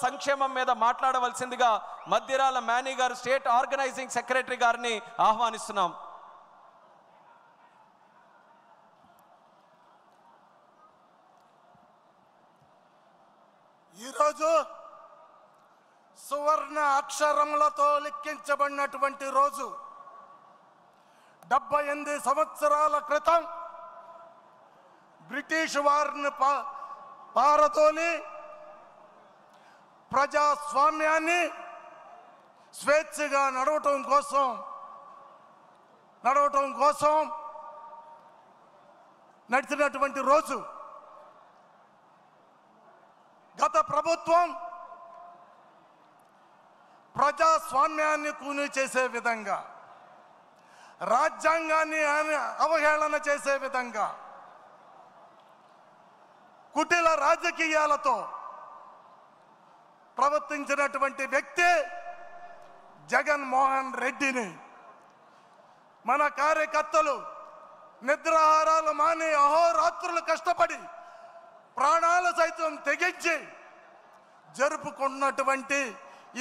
సంక్షేమం మీద మాట్లాడవలసిందిగా మద్దిరాల మేనీ గారు స్టేట్ ఆర్గనైజింగ్ సెక్రటరీ గారిని ఆహ్వానిస్తున్నాం. ఈరోజు సువర్ణ అక్షరములతో లిఖించబడినటువంటి రోజు. 78 సంవత్సరాల క్రితం బ్రిటిష్ వారిని పారదోలి ప్రజాస్వామ్యాన్ని స్వేచ్ఛగా నడవటం కోసం నడిచినటువంటి రోజు. గత ప్రభుత్వం ప్రజాస్వామ్యాన్ని కూని చేసే విధంగా, రాజ్యాంగాన్ని అవహేళన చేసే విధంగా, కుటిల రాజకీయాలతో ప్రవర్తించినటువంటి వ్యక్తి జగన్మోహన్ రెడ్డిని మన కార్యకర్తలు నిద్రాహారాలు మాని అహోరాత్రులు కష్టపడి ప్రాణాలు సైతం తెగించి జరుపుకున్నటువంటి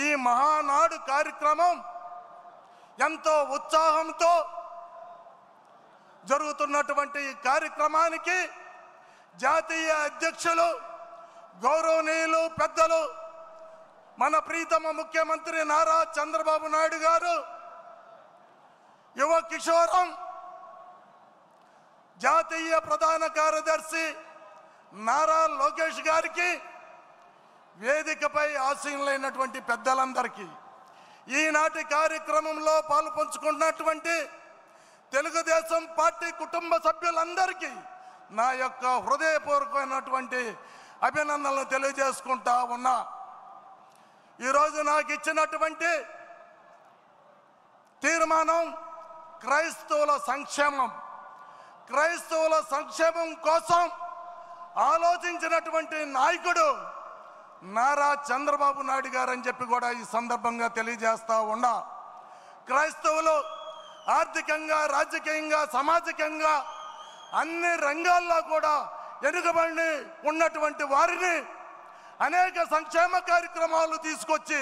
ఈ మహానాడు కార్యక్రమం ఎంతో ఉత్సాహంతో జరుగుతున్నటువంటి ఈ కార్యక్రమానికి జాతీయ అధ్యక్షులు గౌరవనీయులు పెద్దలు మన ప్రీతమ ముఖ్యమంత్రి నారా చంద్రబాబు నాయుడు గారు, యువ కిషోరం జాతీయ ప్రధాన కార్యదర్శి నారా లోకేష్ గారికి, వేదికపై ఆసీనులైనటువంటి పెద్దలందరికీ, ఈనాటి కార్యక్రమంలో పాలుపంచుకున్నటువంటి తెలుగుదేశం పార్టీ కుటుంబ సభ్యులందరికీ నా యొక్క హృదయపూర్వకమైనటువంటి అభినందనలు తెలియజేసుకుంటా ఉన్నా. ఈరోజు నాకు ఇచ్చినటువంటి తీర్మానం క్రైస్తవుల సంక్షేమం కోసం ఆలోచించినటువంటి నాయకుడు నారా చంద్రబాబు నాయుడు గారు అని చెప్పి కూడా ఈ సందర్భంగా తెలియజేస్తా ఉన్నా. క్రైస్తవులు ఆర్థికంగా, రాజకీయంగా, సామాజికంగా అన్ని రంగాల్లో కూడా వెనుకబడి ఉన్నటువంటి వారిని అనేక సంక్షేమ కార్యక్రమాలు తీసుకొచ్చి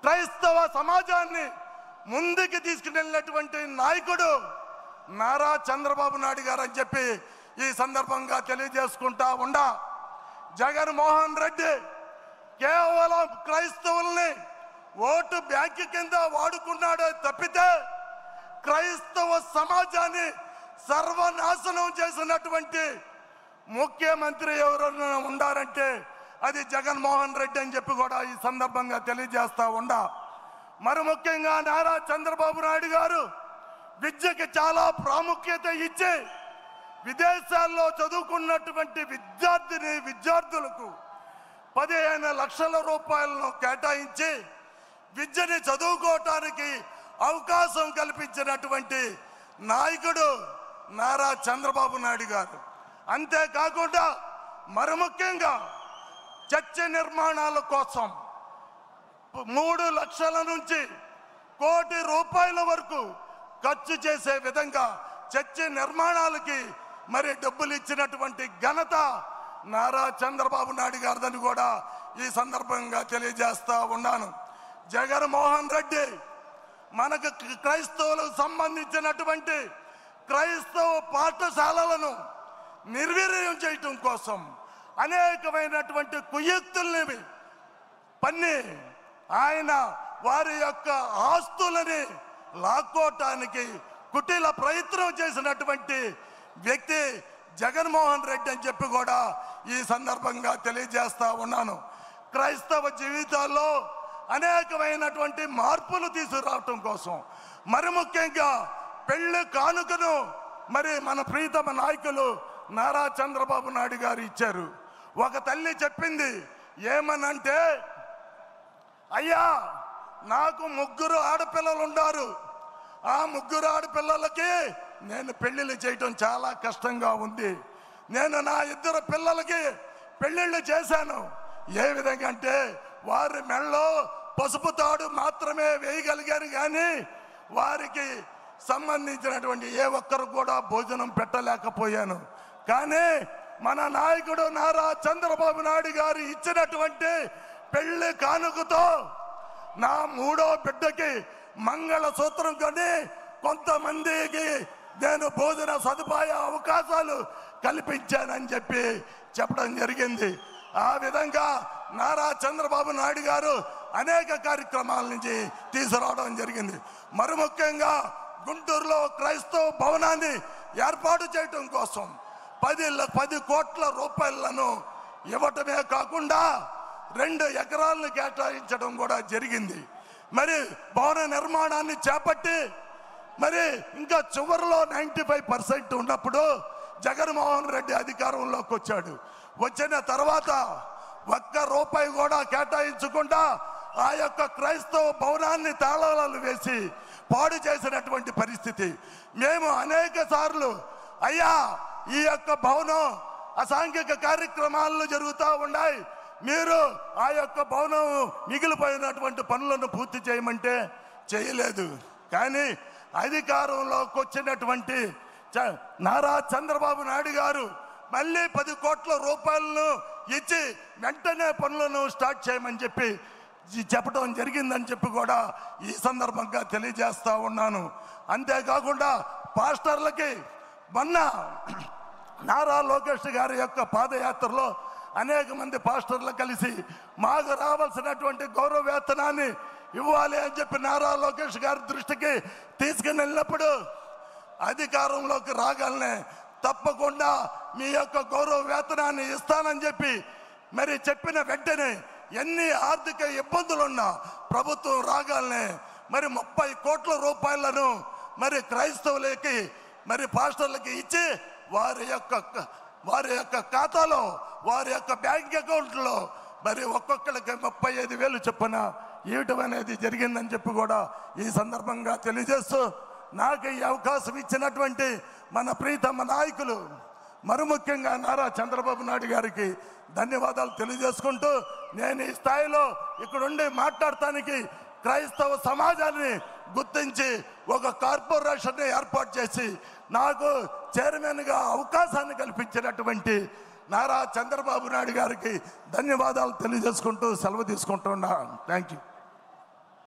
క్రైస్తవ సమాజాన్ని ముందుకు తీసుకువెళ్ళినటువంటి నాయకుడు నారా చంద్రబాబు నాయుడు గారు అని చెప్పి ఈ సందర్భంగా తెలియజేసుకుంటా ఉండా. జగన్మోహన్ రెడ్డి కేవలం క్రైస్తవుల్ని ఓటు బ్యాంకు కింద వాడుకున్నాడే తప్పితే క్రైస్తవ సమాజాన్ని సర్వనాశనం చేసినటువంటి ముఖ్యమంత్రి ఎవరైనా ఉండారంటే అది జగన్మోహన్ రెడ్డి అని చెప్పి కూడా ఈ సందర్భంగా తెలియజేస్తా ఉండా. మరి ముఖ్యంగా నారా చంద్రబాబు నాయుడు గారు విద్యకి చాలా ప్రాముఖ్యత ఇచ్చి విదేశాల్లో చదువుకున్నటువంటి విద్యార్థులకు 15 లక్షల రూపాయలను కేటాయించి విద్యని చదువుకోవటానికి అవకాశం కల్పించినటువంటి నాయకుడు నారా చంద్రబాబు నాయుడు గారు. అంతేకాకుండా మరి ముఖ్యంగా చర్చి నిర్మాణాల కోసం 3 లక్షల నుంచి 1 కోటి రూపాయల వరకు ఖర్చు చేసే విధంగా చర్చి నిర్మాణాలకి మరి డబ్బులు ఇచ్చినటువంటి ఘనత నారా చంద్రబాబు నాయుడు గారిదని కూడా ఈ సందర్భంగా తెలియజేస్తా ఉన్నాను. జగన్మోహన్ రెడ్డి మనకు క్రైస్తవులకు సంబంధించినటువంటి క్రైస్తవ పాఠశాలలను నిర్వీర్యం చేయటం కోసం అనేకమైనటువంటి కుయుక్తుల్ని పన్ని ఆయన వారి యొక్క ఆస్తులని లాక్కోవటానికి కుటిల ప్రయత్నం చేసినటువంటి వ్యక్తి జగన్మోహన్ రెడ్డి అని చెప్పి కూడా ఈ సందర్భంగా తెలియజేస్తా ఉన్నాను. క్రైస్తవ జీవితాల్లో అనేకమైనటువంటి మార్పులు తీసుకురావటం కోసం మరి ముఖ్యంగా పెళ్లి కానుకను మరి మన ప్రీతమ నాయకులు నారా చంద్రబాబు నాయుడు గారు ఇచ్చారు. ఒక తల్లి చెప్పింది ఏమనంటే, అయ్యా నాకు 3 ఆడపిల్లలు ఉన్నారు, ఆ 3 ఆడపిల్లలకి నేను పెళ్లిళ్ళు చేయటం చాలా కష్టంగా ఉంది. నేను నా 2 పిల్లలకి పెళ్లిళ్ళు చేశాను. ఏ విధంగా అంటే వారి మెళ్ళలో పసుపు తాడు మాత్రమే వేయగలిగాను, కానీ వారికి సంబంధించినటువంటి ఏ ఒక్కరు కూడా భోజనం పెట్టలేకపోయాను. కానీ మన నాయకుడు నారా చంద్రబాబు నాయుడు గారు ఇచ్చినటువంటి పెళ్లి కానుకతో నా 3వ బిడ్డకి మంగళ సూత్రం కొని కొంతమందికి నేను భోజన సదుపాయ అవకాశాలు కల్పించానని చెప్పి చెప్పడం జరిగింది. ఆ విధంగా నారా చంద్రబాబు నాయుడు గారు అనేక కార్యక్రమాల నుంచి తీసుకురావడం జరిగింది. మరి ముఖ్యంగా గుంటూరులో క్రైస్తవ భవనాన్ని ఏర్పాటు చేయటం కోసం 10 కోట్ల రూపాయలను ఇవ్వటమే కాకుండా 2 ఎకరాలను కేటాయించడం కూడా జరిగింది. మరి భవన నిర్మాణాన్ని చేపట్టి మరి ఇంకా చివరిలో 95% ఉన్నప్పుడు జగన్మోహన్ రెడ్డి అధికారంలోకి వచ్చాడు. వచ్చిన తర్వాత 1 రూపాయి కూడా కేటాయించకుండా ఆ యొక్క క్రైస్తవ భవనాన్ని తాళాలు వేసి పాడు చేసినటువంటి పరిస్థితి. మేము అనేక సార్లు అయ్యా ఈ యొక్క భవనం అసాంఘిక కార్యక్రమాలు జరుగుతూ ఉన్నాయి, మీరు ఆ యొక్క భవనం మిగిలిపోయినటువంటి పనులను పూర్తి చేయమంటే చేయలేదు. కానీ అధికారంలోకి వచ్చినటువంటి నారా చంద్రబాబు నాయుడు గారు మళ్ళీ 10 కోట్ల రూపాయలను ఇచ్చి వెంటనే పనులను స్టార్ట్ చేయమని చెప్పి చెప్పడం జరిగిందని చెప్పి కూడా ఈ సందర్భంగా తెలియజేస్తా ఉన్నాను. అంతేకాకుండా పాస్టర్లకి మొన్న నారా లోకేష్ గారి యొక్క పాదయాత్రలో అనేక మంది పాస్టర్లు కలిసి మాకు రావాల్సినటువంటి గౌరవ వేతనాన్ని ఇవ్వాలి అని చెప్పి నారా లోకేష్ గారి దృష్టికి తీసుకుని వెళ్ళినప్పుడు అధికారంలోకి రాగానే తప్పకుండా మీ యొక్క గౌరవ వేతనాన్ని ఇస్తానని చెప్పి మరి చెప్పిన వెంటనే ఎన్ని ఆర్థిక ఇబ్బందులున్నా ప్రభుత్వం రాగానే మరి 30 కోట్ల రూపాయలను మరి క్రైస్తవులకి మరి పాస్టర్లకి ఇచ్చి వారి యొక్క ఖాతాలో వారి యొక్క బ్యాంక్ అకౌంట్లో మరి ఒక్కొక్కరికి 35,000 చొప్పున ఇవ్వటం అనేది జరిగిందని చెప్పి కూడా ఈ సందర్భంగా తెలియజేస్తూ నాకు ఈ అవకాశం ఇచ్చినటువంటి మన ప్రీతమ నాయకులు మరి ముఖ్యంగా నారా చంద్రబాబు నాయుడు గారికి ధన్యవాదాలు తెలియజేసుకుంటూ నేను ఈ స్థాయిలో ఇక్కడుండి మాట్లాడటానికి క్రైస్తవ సమాజాన్ని గుర్తించి ఒక కార్పొరేషన్ని ఏర్పాటు చేసి నాకు చైర్మన్గా అవకాశాన్ని కల్పించినటువంటి నారా చంద్రబాబు నాయుడు గారికి ధన్యవాదాలు తెలియజేసుకుంటూ సెలవు తీసుకుంటున్నా. Thank you.